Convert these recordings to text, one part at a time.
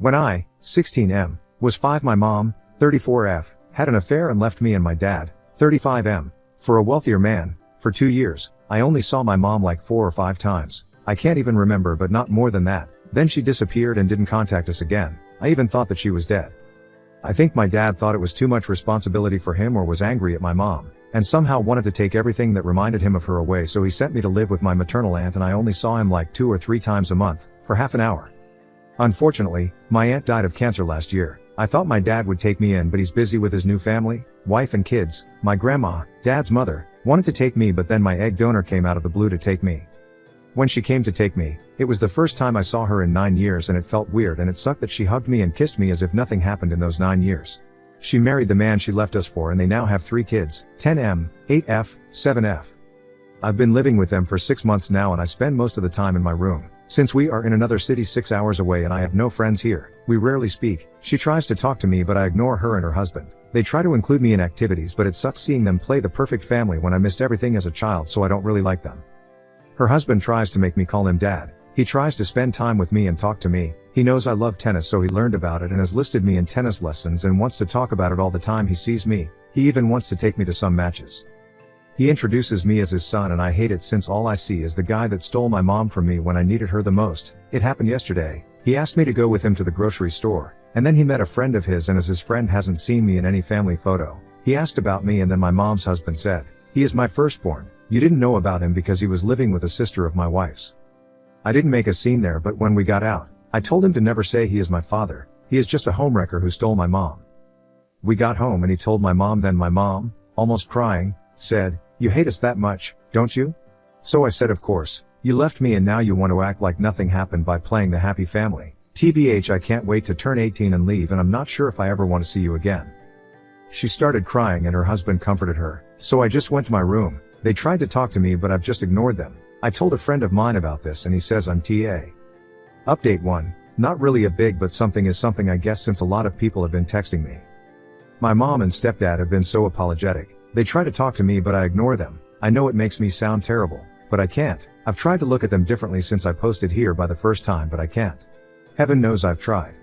When I, 16M, was 5, my mom, 34F, had an affair and left me and my dad, 35M, for a wealthier man. For 2 years, I only saw my mom like 4 or 5 times. I can't even remember, but not more than that. Then she disappeared and didn't contact us again. I even thought that she was dead. I think my dad thought it was too much responsibility for him or was angry at my mom, and somehow wanted to take everything that reminded him of her away, so he sent me to live with my maternal aunt, and I only saw him like 2 or 3 times a month, for half an hour. Unfortunately, my aunt died of cancer last year. I thought my dad would take me in, but he's busy with his new family, wife and kids. My grandma, dad's mother, wanted to take me, but then my egg donor came out of the blue to take me. When she came to take me, it was the first time I saw her in 9 years, and it felt weird, and it sucked that she hugged me and kissed me as if nothing happened in those 9 years. She married the man she left us for, and they now have 3 kids, 10M, 8F, 7F. I've been living with them for 6 months now, and I spend most of the time in my room. Since we are in another city 6 hours away and I have no friends here, we rarely speak. She tries to talk to me, but I ignore her and her husband. They try to include me in activities, but it sucks seeing them play the perfect family when I missed everything as a child, so I don't really like them. Her husband tries to make me call him dad. He tries to spend time with me and talk to me. He knows I love tennis, so he learned about it and has listed me in tennis lessons and wants to talk about it all the time he sees me. He even wants to take me to some matches. He introduces me as his son, and I hate it since all I see is the guy that stole my mom from me when I needed her the most. It happened yesterday. He asked me to go with him to the grocery store, and then he met a friend of his, and as his friend hasn't seen me in any family photo, he asked about me, and then my mom's husband said, "He is my firstborn. You didn't know about him because he was living with a sister of my wife's." I didn't make a scene there, but when we got out, I told him to never say he is my father. He is just a homewrecker who stole my mom. We got home and he told my mom, then my mom, almost crying, said, "You hate us that much, don't you?" So I said, "Of course. You left me and now you want to act like nothing happened by playing the happy family. TBH, I can't wait to turn 18 and leave, and I'm not sure if I ever want to see you again." She started crying and her husband comforted her, so I just went to my room. They tried to talk to me, but I've just ignored them. I told a friend of mine about this and he says I'm TA. Update 1. Not really a big, but something is something, I guess, since a lot of people have been texting me. My mom and stepdad have been so apologetic. They try to talk to me, but I ignore them. I know it makes me sound terrible, but I can't. I've tried to look at them differently since I posted here by the first time, but I can't. Heaven knows I've tried.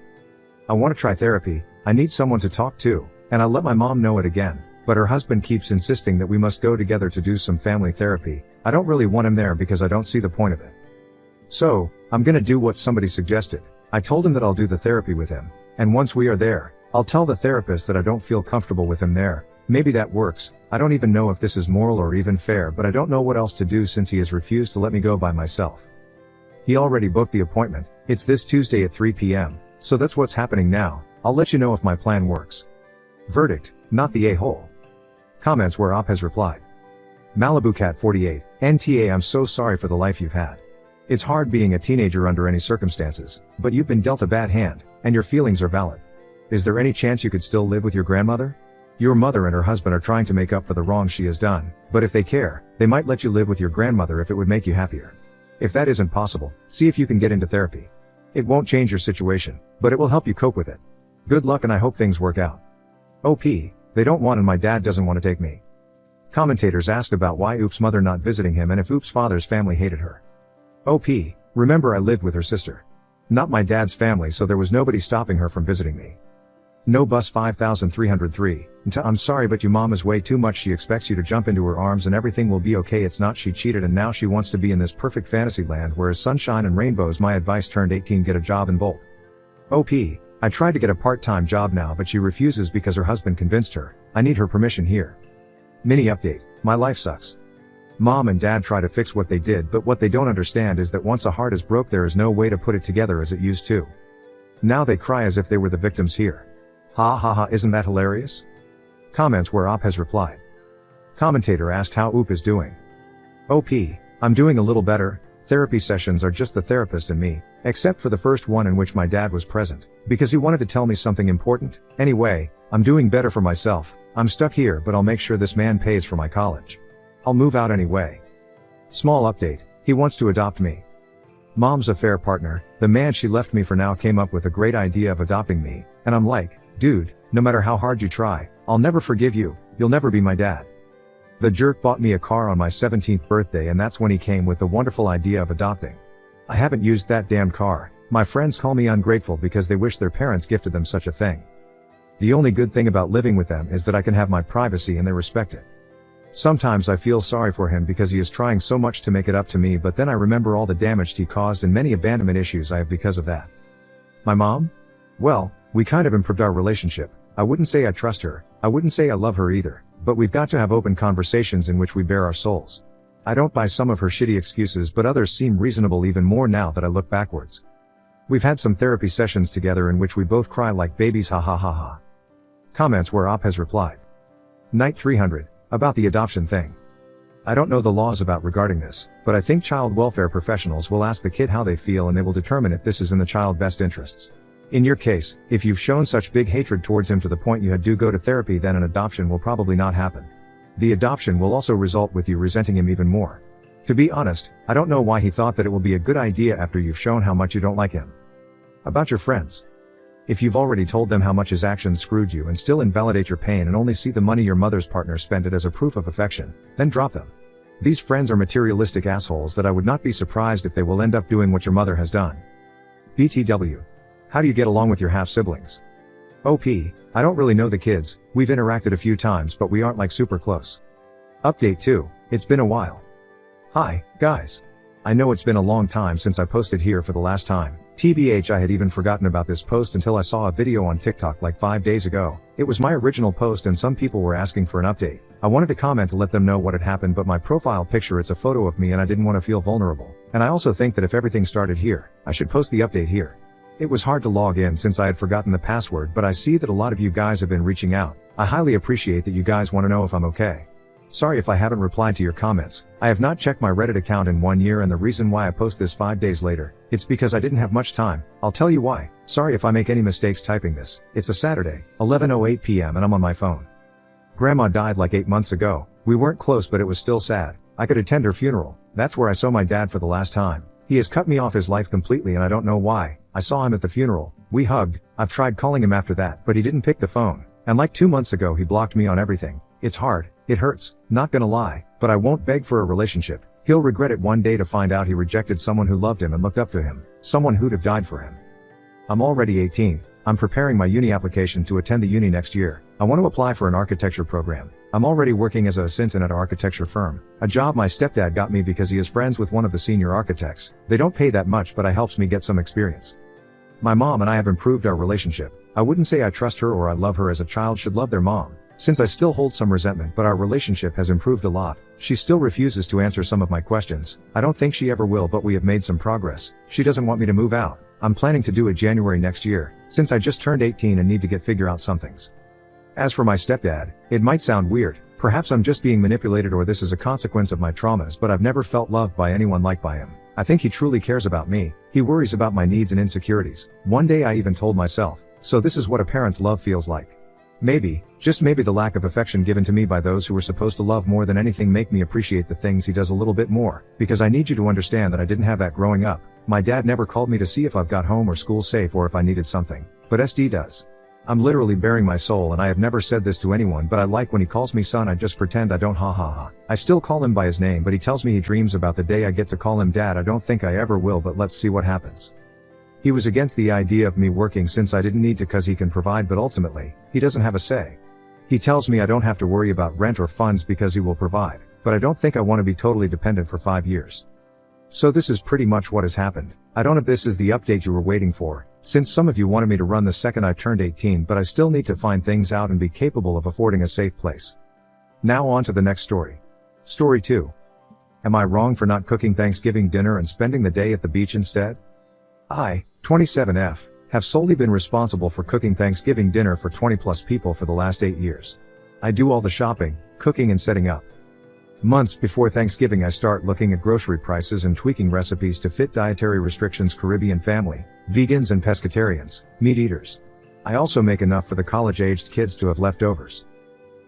I want to try therapy. I need someone to talk to, and I let my mom know it again, but her husband keeps insisting that we must go together to do some family therapy. I don't really want him there because I don't see the point of it. So, I'm gonna do what somebody suggested. I told him that I'll do the therapy with him, and once we are there, I'll tell the therapist that I don't feel comfortable with him there. Maybe that works. I don't even know if this is moral or even fair, but I don't know what else to do since he has refused to let me go by myself. He already booked the appointment. It's this Tuesday at 3 p.m, so that's what's happening now. I'll let you know if my plan works. Verdict, not the a-hole. Comments where Op has replied. Malibu Cat 48, NTA, I'm so sorry for the life you've had. It's hard being a teenager under any circumstances, but you've been dealt a bad hand, and your feelings are valid. Is there any chance you could still live with your grandmother? Your mother and her husband are trying to make up for the wrong she has done, but if they care, they might let you live with your grandmother if it would make you happier. If that isn't possible, see if you can get into therapy. It won't change your situation, but it will help you cope with it. Good luck, and I hope things work out. OP, they don't want, and my dad doesn't want to take me. Commentators asked about why Oop's mother not visiting him and if Oop's father's family hated her. OP, remember I lived with her sister. Not my dad's family, so there was nobody stopping her from visiting me. No bus 5303. I'm sorry, but your mom is way too much. She expects you to jump into her arms and everything will be okay. It's not. She cheated and now she wants to be in this perfect fantasy land where is sunshine and rainbows. My advice, turned 18, get a job in Bolt. OP, I tried to get a part-time job now, but she refuses because her husband convinced her. I need her permission here. Mini update, my life sucks. Mom and dad try to fix what they did, but what they don't understand is that once a heart is broke, there is no way to put it together as it used to. Now they cry as if they were the victims here. Ha ha ha, isn't that hilarious? Comments where Op has replied. Commentator asked how Oop is doing. OP, I'm doing a little better. Therapy sessions are just the therapist and me, except for the first one in which my dad was present, because he wanted to tell me something important. Anyway, I'm doing better for myself. I'm stuck here, but I'll make sure this man pays for my college. I'll move out anyway. Small update, he wants to adopt me. Mom's affair partner, the man she left me for now, came up with a great idea of adopting me, and I'm like, dude, no matter how hard you try, I'll never forgive you. You'll never be my dad. The jerk bought me a car on my 17th birthday, and that's when he came with the wonderful idea of adopting. I haven't used that damn car. My friends call me ungrateful because they wish their parents gifted them such a thing. The only good thing about living with them is that I can have my privacy and they respect it. Sometimes I feel sorry for him because he is trying so much to make it up to me, but then I remember all the damage he caused and many abandonment issues I have because of that. My mom? Well, we kind of improved our relationship. I wouldn't say I trust her, I wouldn't say I love her either, but we've got to have open conversations in which we bare our souls. I don't buy some of her shitty excuses, but others seem reasonable even more now that I look backwards. We've had some therapy sessions together in which we both cry like babies, ha ha ha ha. Comments where Op has replied. Night 300, about the adoption thing. I don't know the laws about regarding this, but I think child welfare professionals will ask the kid how they feel and they will determine if this is in the child's best interests. In your case, if you've shown such big hatred towards him to the point you had to go to therapy, then an adoption will probably not happen. The adoption will also result with you resenting him even more. To be honest, I don't know why he thought that it will be a good idea after you've shown how much you don't like him. About your friends. If you've already told them how much his actions screwed you and still invalidate your pain and only see the money your mother's partner spent it as a proof of affection, then drop them. These friends are materialistic assholes that I would not be surprised if they will end up doing what your mother has done. BTW. How do you get along with your half-siblings? OP, I don't really know the kids, we've interacted a few times but we aren't like super close. Update 2, it's been a while. Hi, guys. I know it's been a long time since I posted here for the last time. TBH, I had even forgotten about this post until I saw a video on TikTok like 5 days ago. It was my original post and some people were asking for an update. I wanted to comment to let them know what had happened, but my profile picture, it's a photo of me and I didn't want to feel vulnerable. And I also think that if everything started here, I should post the update here. It was hard to log in since I had forgotten the password, but I see that a lot of you guys have been reaching out. I highly appreciate that you guys want to know if I'm okay. Sorry if I haven't replied to your comments. I have not checked my Reddit account in 1 year, and the reason why I post this 5 days later, it's because I didn't have much time. I'll tell you why. Sorry if I make any mistakes typing this. It's a Saturday, 11:08 p.m. and I'm on my phone. Grandma died like 8 months ago. We weren't close, but it was still sad. I could attend her funeral. That's where I saw my dad for the last time. He has cut me off his life completely and I don't know why. I saw him at the funeral. We hugged. I've tried calling him after that, but he didn't pick the phone. And like 2 months ago he blocked me on everything. It's hard. It hurts. Not gonna lie, but I won't beg for a relationship. He'll regret it one day to find out he rejected someone who loved him and looked up to him. Someone who'd have died for him. I'm already 18. I'm preparing my uni application to attend the uni next year. I want to apply for an architecture program. I'm already working as an assistant at an architecture firm. A job my stepdad got me because he is friends with one of the senior architects. They don't pay that much, but it helps me get some experience. My mom and I have improved our relationship. I wouldn't say I trust her or I love her as a child should love their mom. Since I still hold some resentment, but our relationship has improved a lot. She still refuses to answer some of my questions. I don't think she ever will, but we have made some progress. She doesn't want me to move out. I'm planning to do it January next year, since I just turned 18 and need to figure out some things. As for my stepdad, it might sound weird. Perhaps I'm just being manipulated or this is a consequence of my traumas, but I've never felt loved by anyone like by him. I think he truly cares about me. He worries about my needs and insecurities. One day I even told myself, so this is what a parent's love feels like. Maybe, just maybe the lack of affection given to me by those who were supposed to love more than anything make me appreciate the things he does a little bit more, because I need you to understand that I didn't have that growing up. My dad never called me to see if I've got home or school safe or if I needed something, but SD does. I'm literally bearing my soul and I have never said this to anyone, but I like when he calls me son. I just pretend I don't, ha ha ha. I still call him by his name, but he tells me he dreams about the day I get to call him dad. I don't think I ever will, but let's see what happens. He was against the idea of me working since I didn't need to cause he can provide, but ultimately, he doesn't have a say. He tells me I don't have to worry about rent or funds because he will provide, but I don't think I want to be totally dependent for 5 years. So this is pretty much what has happened. I don't know if this is the update you were waiting for, since some of you wanted me to run the second I turned 18, but I still need to find things out and be capable of affording a safe place. Now on to the next story. Story 2. Am I wrong for not cooking Thanksgiving dinner and spending the day at the beach instead? I, 27F, have solely been responsible for cooking Thanksgiving dinner for 20 plus people for the last 8 years. I do all the shopping, cooking and setting up. Months before Thanksgiving I start looking at grocery prices and tweaking recipes to fit dietary restrictions: Caribbean family, vegans and pescatarians, meat eaters. I also make enough for the college-aged kids to have leftovers.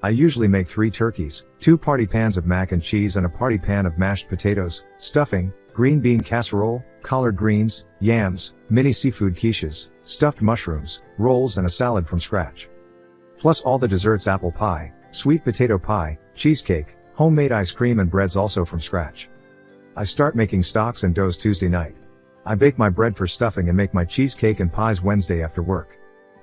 I usually make 3 turkeys, 2 party pans of mac and cheese and a party pan of mashed potatoes, stuffing, green bean casserole, collard greens, yams, mini seafood quiches, stuffed mushrooms, rolls and a salad from scratch. Plus all the desserts: apple pie, sweet potato pie, cheesecake, homemade ice cream and breads also from scratch. I start making stocks and doughs Tuesday night. I bake my bread for stuffing and make my cheesecake and pies Wednesday after work.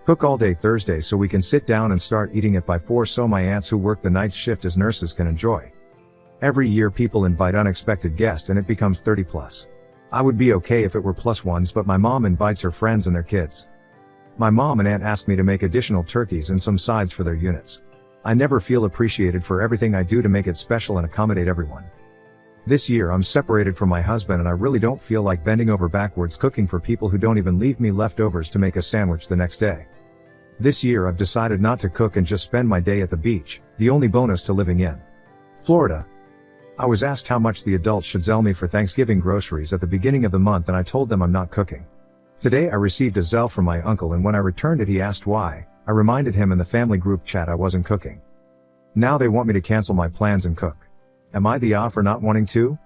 Cook all day Thursday so we can sit down and start eating it by 4 so my aunts who work the night shift as nurses can enjoy. Every year people invite unexpected guests and it becomes 30 plus. I would be okay if it were plus ones, but my mom invites her friends and their kids. My mom and aunt ask me to make additional turkeys and some sides for their units. I never feel appreciated for everything I do to make it special and accommodate everyone. This year I'm separated from my husband and I really don't feel like bending over backwards cooking for people who don't even leave me leftovers to make a sandwich the next day. This year I've decided not to cook and just spend my day at the beach, the only bonus to living in Florida. I was asked how much the adults should Zelle me for Thanksgiving groceries at the beginning of the month and I told them I'm not cooking. Today I received a Zelle from my uncle and when I returned it he asked why. I reminded him in the family group chat I wasn't cooking. Now they want me to cancel my plans and cook. Am I the off for not wanting to?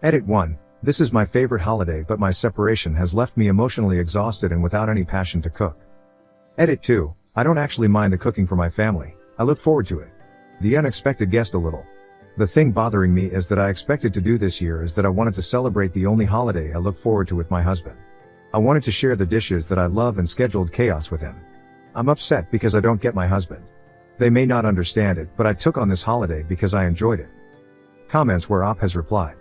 Edit 1. This is my favorite holiday but my separation has left me emotionally exhausted and without any passion to cook. Edit 2. I don't actually mind the cooking for my family. I look forward to it. The unexpected guest a little. The thing bothering me is that I expected to do this year is that I wanted to celebrate the only holiday I look forward to with my husband. I wanted to share the dishes that I love and scheduled chaos with him. I'm upset because I don't get my husband. They may not understand it, but I took on this holiday because I enjoyed it. Comments where Op has replied.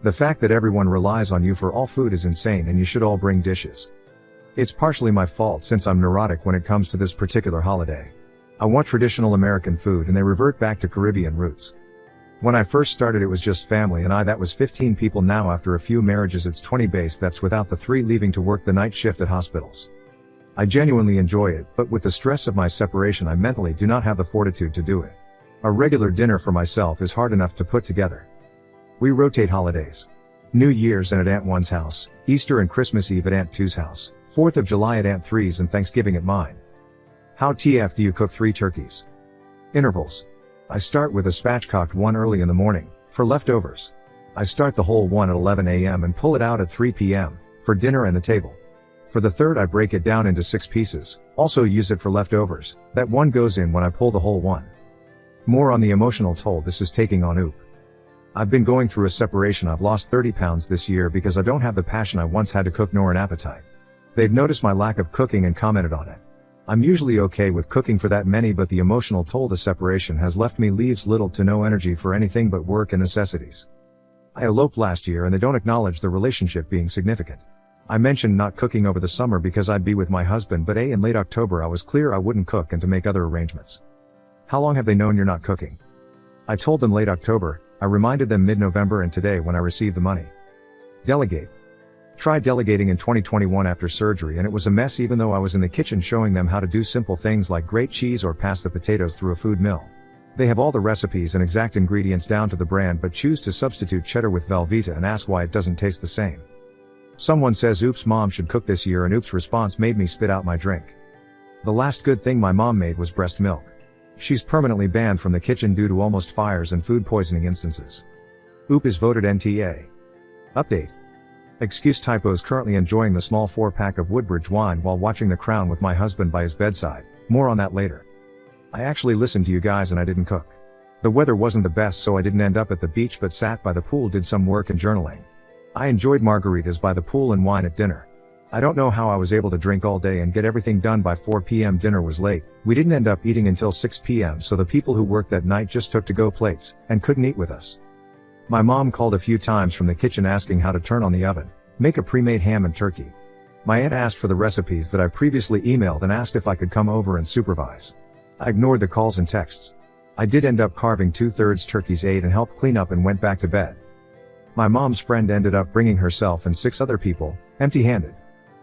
The fact that everyone relies on you for all food is insane and you should all bring dishes. It's partially my fault since I'm neurotic when it comes to this particular holiday. I want traditional American food and they revert back to Caribbean roots. When I first started it was just family and that was 15 people. Now after a few marriages it's 20 base, that's without the 3 leaving to work the night shift at hospitals. I genuinely enjoy it, but with the stress of my separation I mentally do not have the fortitude to do it. A regular dinner for myself is hard enough to put together. We rotate holidays. New Year's and at Aunt 1's house, Easter and Christmas Eve at Aunt 2's house, 4th of July at Aunt 3's and Thanksgiving at mine. How TF do you cook 3 turkeys? Intervals. I start with a spatchcocked one early in the morning, for leftovers. I start the whole one at 11 a.m. and pull it out at 3 p.m., for dinner and the table. For the third I break it down into 6 pieces, also use it for leftovers, that one goes in when I pull the whole one. More on the emotional toll this is taking on Oop. I've been going through a separation. I've lost 30 pounds this year because I don't have the passion I once had to cook nor an appetite. They've noticed my lack of cooking and commented on it. I'm usually okay with cooking for that many, but the emotional toll the separation has left me leaves little to no energy for anything but work and necessities. I eloped last year and they don't acknowledge the relationship being significant. I mentioned not cooking over the summer because I'd be with my husband, but in late October I was clear I wouldn't cook and to make other arrangements. How long have they known you're not cooking? I told them late October, I reminded them mid-November and today when I received the money. Delegate. Tried delegating in 2021 after surgery and it was a mess even though I was in the kitchen showing them how to do simple things like grate cheese or pass the potatoes through a food mill. They have all the recipes and exact ingredients down to the brand but choose to substitute cheddar with Velveeta and ask why it doesn't taste the same. Someone says Oops mom should cook this year and Oops response made me spit out my drink. The last good thing my mom made was breast milk. She's permanently banned from the kitchen due to almost fires and food poisoning instances. Oop is voted NTA. Update. Excuse typos currently enjoying the small 4-pack of Woodbridge wine while watching The Crown with my husband by his bedside, more on that later. I actually listened to you guys and I didn't cook. The weather wasn't the best so I didn't end up at the beach but sat by the pool, did some work and journaling. I enjoyed margaritas by the pool and wine at dinner. I don't know how I was able to drink all day and get everything done by 4 p.m. Dinner was late, we didn't end up eating until 6 p.m. so the people who worked that night just took to-go plates, and couldn't eat with us. My mom called a few times from the kitchen asking how to turn on the oven, make a pre-made ham and turkey. My aunt asked for the recipes that I previously emailed and asked if I could come over and supervise. I ignored the calls and texts. I did end up carving 2/3 turkeys, ate and helped clean up and went back to bed. My mom's friend ended up bringing herself and 6 other people, empty-handed.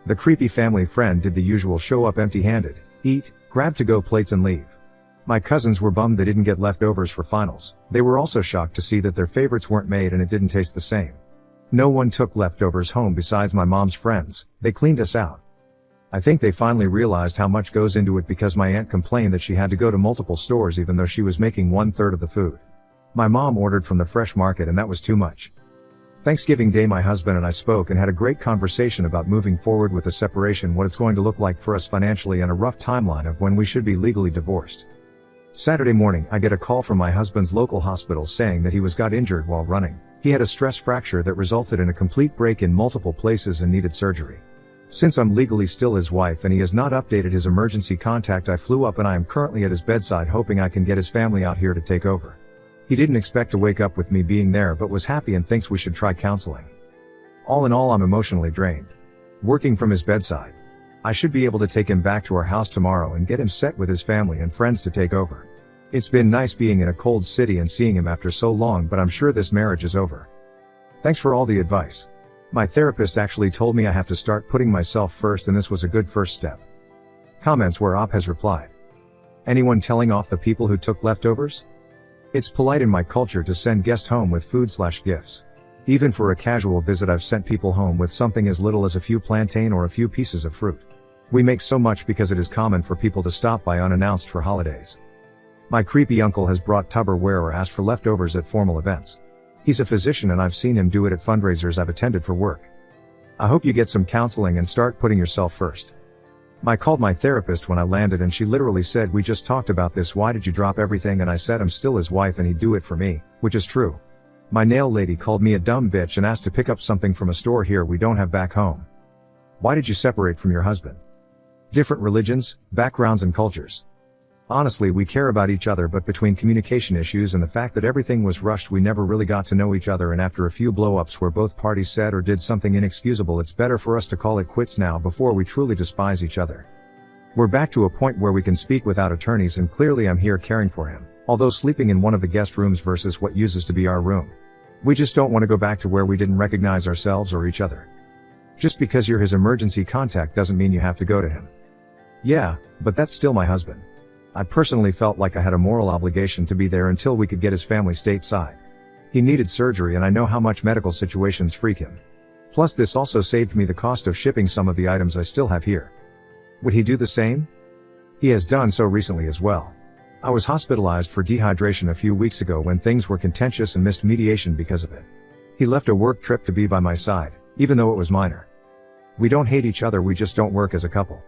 The creepy family friend did the usual show up empty-handed, eat, grab to-go plates and leave. My cousins were bummed they didn't get leftovers for finals. They were also shocked to see that their favorites weren't made and it didn't taste the same. No one took leftovers home besides my mom's friends, they cleaned us out. I think they finally realized how much goes into it because my aunt complained that she had to go to multiple stores even though she was making 1/3 of the food. My mom ordered from the fresh market and that was too much. Thanksgiving Day my husband and I spoke and had a great conversation about moving forward with the separation, what it's going to look like for us financially and a rough timeline of when we should be legally divorced. Saturday morning, I get a call from my husband's local hospital saying that he got injured while running. He had a stress fracture that resulted in a complete break in multiple places and needed surgery. Since I'm legally still his wife and he has not updated his emergency contact, I flew up and I am currently at his bedside hoping I can get his family out here to take over. He didn't expect to wake up with me being there but was happy and thinks we should try counseling. All in all, I'm emotionally drained. Working from his bedside. I should be able to take him back to our house tomorrow and get him set with his family and friends to take over. It's been nice being in a cold city and seeing him after so long, but I'm sure this marriage is over. Thanks for all the advice. My therapist actually told me I have to start putting myself first and this was a good first step. Comments where Op has replied. Anyone telling off the people who took leftovers? It's polite in my culture to send guests home with food/gifts. Even for a casual visit I've sent people home with something as little as a few plantain or a few pieces of fruit. We make so much because it is common for people to stop by unannounced for holidays. My creepy uncle has brought Tupperware or asked for leftovers at formal events. He's a physician and I've seen him do it at fundraisers I've attended for work. I hope you get some counseling and start putting yourself first. I called my therapist when I landed and she literally said, "We just talked about this, why did you drop everything?" And I said I'm still his wife and he'd do it for me, which is true. My nail lady called me a dumb bitch and asked to pick up something from a store here we don't have back home. Why did you separate from your husband? Different religions, backgrounds and cultures. Honestly, we care about each other, but between communication issues and the fact that everything was rushed, we never really got to know each other, and after a few blow-ups where both parties said or did something inexcusable, it's better for us to call it quits now before we truly despise each other. We're back to a point where we can speak without attorneys and clearly I'm here caring for him, although sleeping in one of the guest rooms versus what uses to be our room. We just don't want to go back to where we didn't recognize ourselves or each other. Just because you're his emergency contact doesn't mean you have to go to him. Yeah, but that's still my husband. I personally felt like I had a moral obligation to be there until we could get his family stateside. He needed surgery and I know how much medical situations freak him. Plus this also saved me the cost of shipping some of the items I still have here. Would he do the same? He has done so recently as well. I was hospitalized for dehydration a few weeks ago when things were contentious and missed mediation because of it. He left a work trip to be by my side, even though it was minor. We don't hate each other, we just don't work as a couple.